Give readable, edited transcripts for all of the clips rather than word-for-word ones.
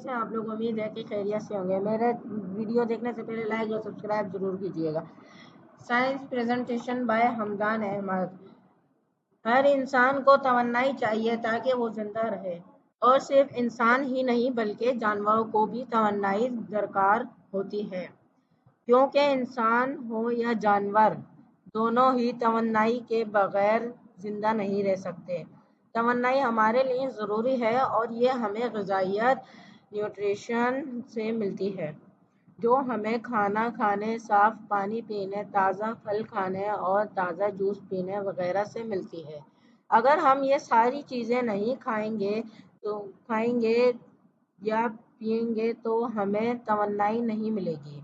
کیسے ہیں آپ لوگ؟ امید ہے کہ خیریت سے ہوں گے۔ میرے ویڈیو دیکھنے سے پہلے لائک اور سبسکرائب ضرور کیجیے گا۔ سائنس پریزنٹیشن بائی حمدان احمد۔ ہر انسان کو توانائی چاہیے تاکہ وہ زندہ رہے، اور صرف انسان ہی نہیں بلکہ جانوروں کو بھی توانائی درکار ہوتی ہے، کیونکہ انسان ہو یا جانور دونوں ہی توانائی کے بغیر زندہ نہیں رہ سکتے۔ توانائی ہمارے لیے ضروری ہے اور یہ ہمیں غذائیت، نیوٹریشن سے ملتی ہے، جو ہمیں کھانا کھانے، صاف پانی پینے، تازہ پھل کھانے اور تازہ جوس پینے وغیرہ سے ملتی ہے۔ اگر ہم یہ ساری چیزیں نہیں کھائیں گے یا پئیں گے تو ہمیں توانائی نہیں ملے گی،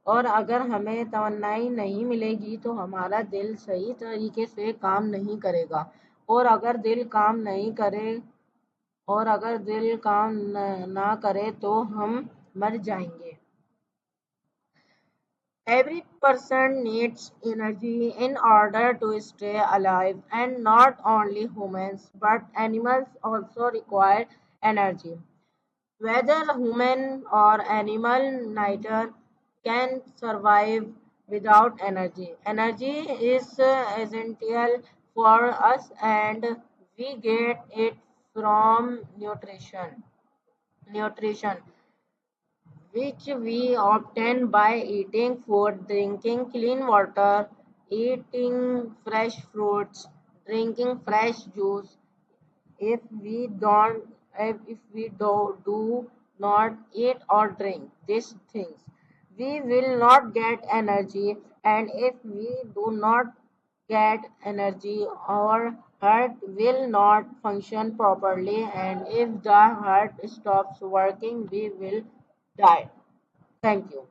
اور اگر ہمیں توانائی نہیں ملے گی تو ہمارا دل صحیح طریقے سے کام نہیں کرے گا، اور اگر دل کام نہ کرے تو ہم مر جائیں گے۔ Every person needs energy in order to stay alive, and not only humans but animals also require energy. Whether human or animal, neither can survive without energy. Energy is essential for us, and we get it from nutrition, which we obtain by eating food, drinking clean water, eating fresh fruits, drinking fresh juice. If we do not eat or drink these things, we will not get energy, and if we do not get energy, our heart will not function properly, and if the heart stops working, we will die. Thank you.